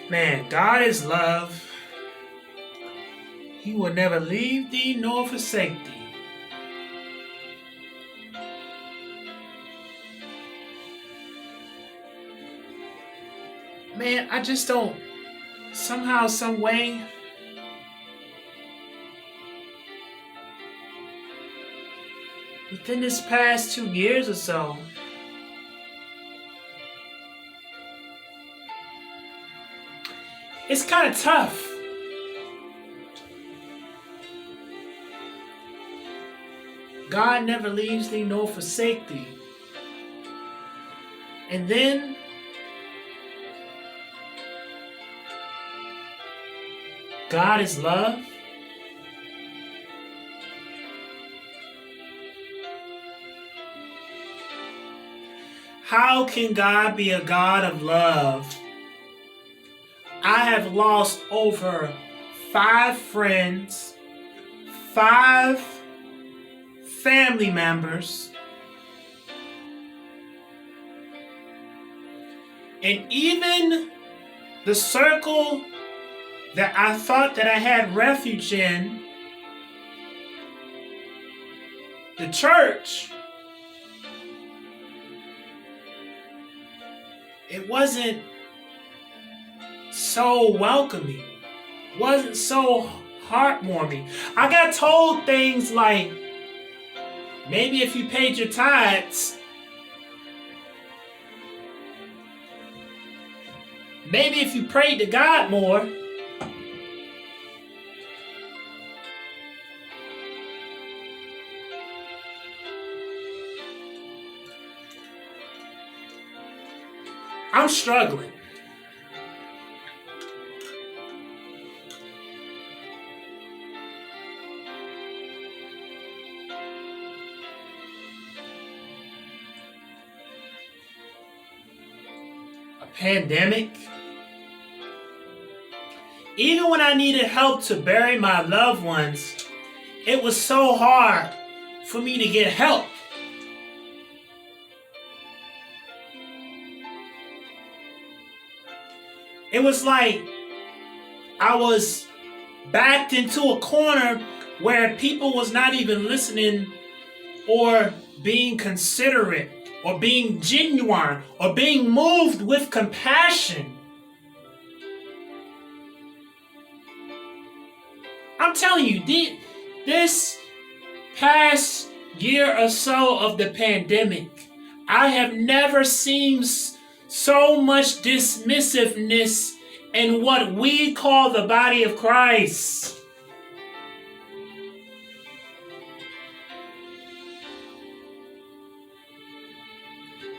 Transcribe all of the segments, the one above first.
Man, God is love. He will never leave thee nor forsake thee. Man, I just don't, somehow, some way, within this past 2 years or so, it's kind of tough. God never leaves thee nor forsake thee. And then God is love. How can God be a God of love? I have lost over 5 friends, 5 family members, and even the circle that I thought that I had refuge in, the church, it wasn't so welcoming, wasn't so heartwarming. I got told things like, maybe if you paid your tithes, maybe if you prayed to God more, I'm struggling. A pandemic. Even when I needed help to bury my loved ones, it was so hard for me to get help. It was like I was backed into a corner where people was not even listening or being considerate or being genuine or being moved with compassion. I'm telling you, this past year or so of the pandemic, I have never seen so much dismissiveness in what we call the body of Christ.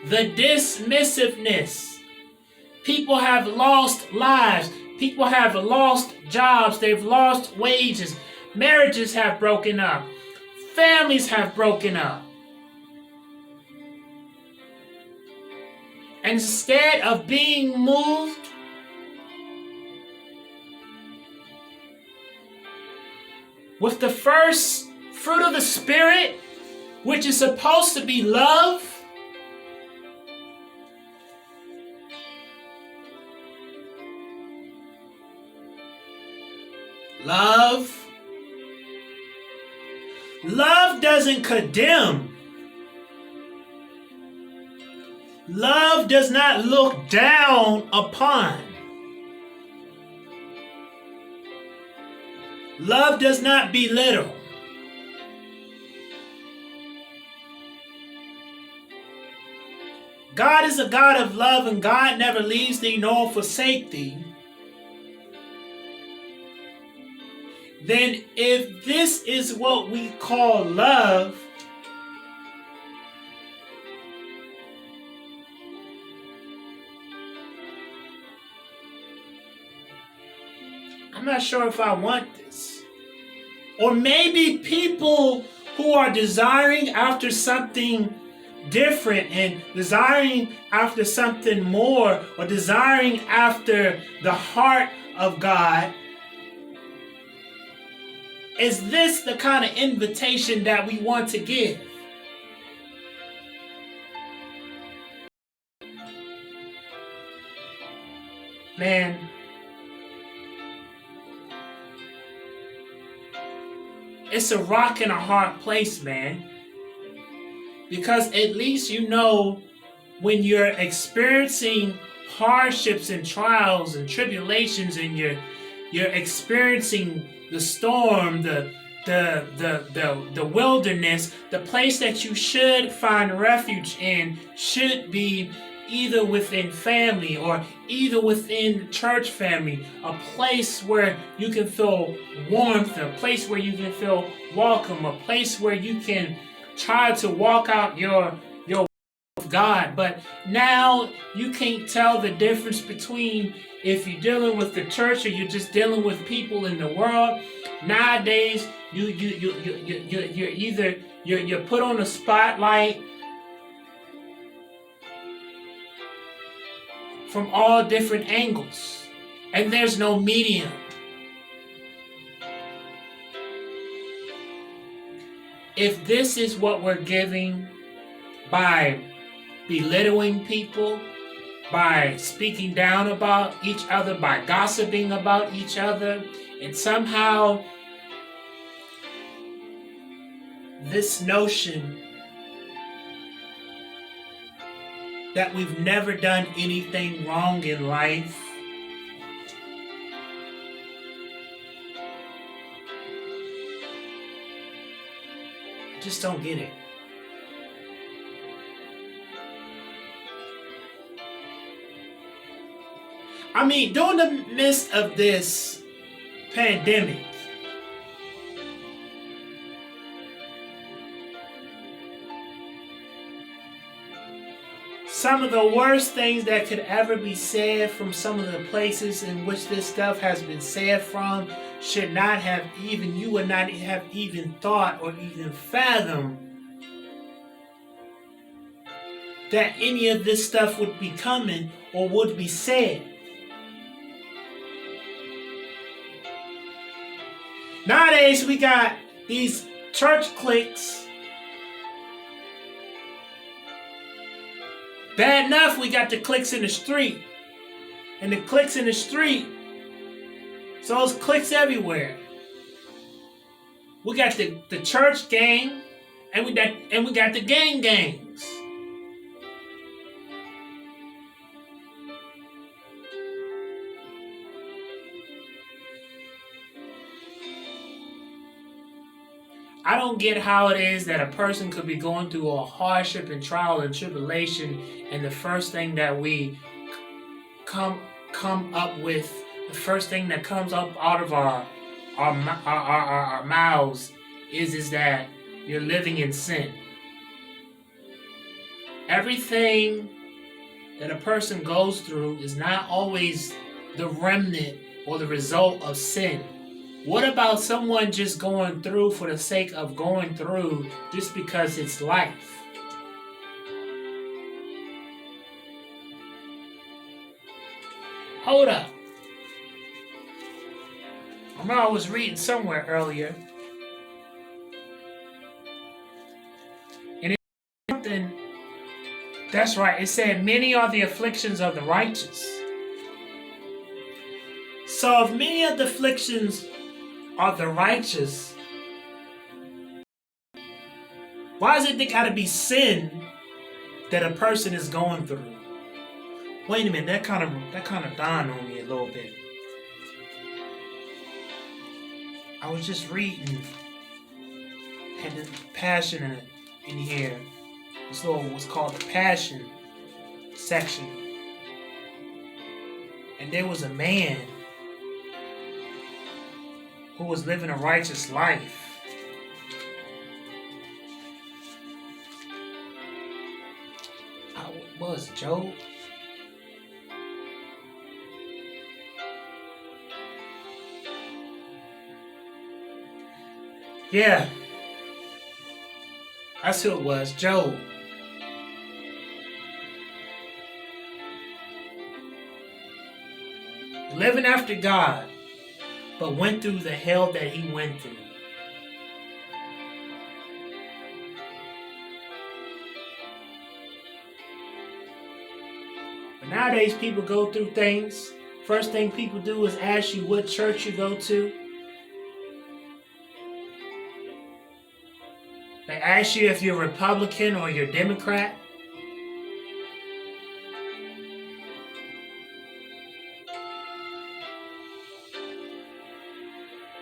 The dismissiveness. People have lost lives. People have lost jobs. They've lost wages. Marriages have broken up. Families have broken up. And instead of being moved with the first fruit of the Spirit, which is supposed to be love, love doesn't condemn. Love does not look down upon. Love does not belittle. God is a God of love, and God never leaves thee nor forsake thee. Then if this is what we call love, I'm not sure if I want this. Or maybe people who are desiring after something different and desiring after something more, or desiring after the heart of God. Is this the kind of invitation that we want to give? Man, it's a rock and a hard place, man. Because at least you know when you're experiencing hardships and trials and tribulations, and you're experiencing the storm, the wilderness, the place that you should find refuge in should be either within family or either within church family, a place where you can feel warmth, a place where you can feel welcome, a place where you can try to walk out your of God. But now you can't tell the difference between if you're dealing with the church or you're just dealing with people in the world. Nowadays, you're either you're put on a spotlight from all different angles, and there's no medium. If this is what we're giving by belittling people, by speaking down about each other, by gossiping about each other, and somehow this notion that we've never done anything wrong in life, I just don't get it. I mean, during the midst of this pandemic, some of the worst things that could ever be said from some of the places in which this stuff has been said from should not have even, you would not have even thought or even fathomed that any of this stuff would be coming or would be said. Nowadays, we got these church cliques. Bad enough, we got the cliques in the street. And the cliques in the street, so those cliques everywhere. We got the church gang, and we got the gang gangs. I don't get how it is that a person could be going through a hardship and trial and tribulation, and the first thing that we come up with, the first thing that comes up out of our mouths is that you're living in sin. Everything that a person goes through is not always the remnant or the result of sin. What about someone just going through for the sake of going through, just because it's life? Hold up. I remember I was reading somewhere earlier, and it's something, that's right, it said, many are the afflictions of the righteous. So if many of the afflictions are the righteous, why is it gotta be sin that a person is going through? Wait a minute, that kind of dawned on me a little bit. I was just reading, and the Passion in here. This little was called the Passion section, and there was a man who was living a righteous life. What was it, Job? Yeah, that's who it was, Job. Living after God, but went through the hell that he went through. But nowadays, people go through things. First thing people do is ask you what church you go to. They ask you if you're Republican or you're Democrat.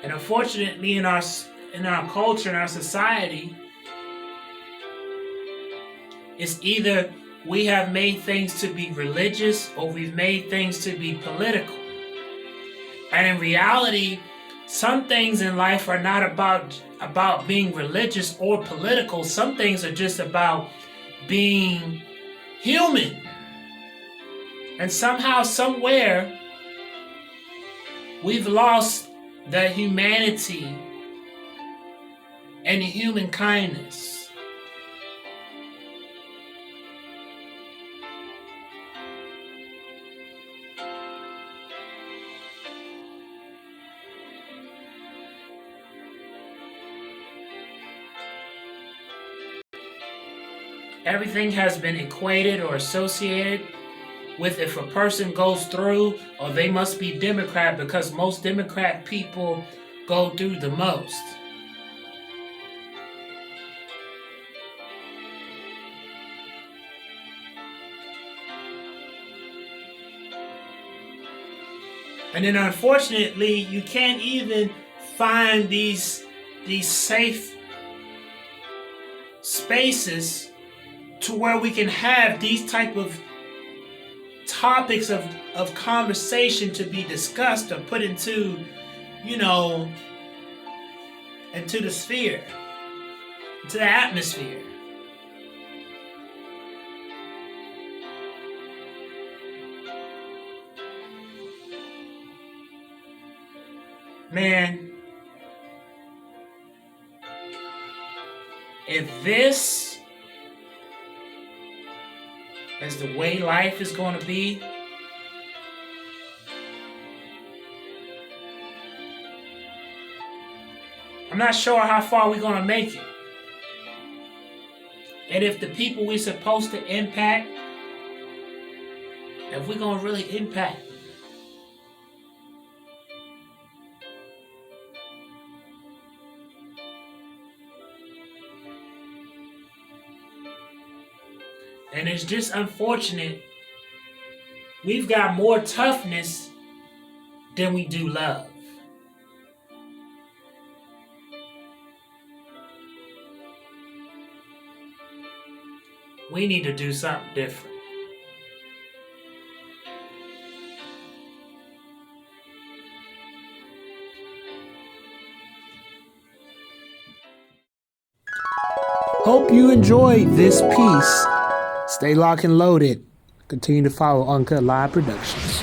And unfortunately, in our culture, in our society, it's either we have made things to be religious or we've made things to be political. And in reality, some things in life are not about being religious or political. Some things are just about being human. And somehow, somewhere, we've lost the humanity and the human kindness. Everything has been equated or associated with if a person goes through, or they must be Democrat because most Democrat people go through the most. And then unfortunately, you can't even find these safe spaces to where we can have these type of topics of conversation to be discussed or put into, into the sphere, into the atmosphere. Man, if this is the way life is going to be, I'm not sure how far we're going to make it. And if the people we're supposed to impact, if we're going to really impact. And it's just unfortunate. We've got more toughness than we do love. We need to do something different. Hope you enjoyed this piece. Stay locked and loaded. Continue to follow Uncut Live Productions.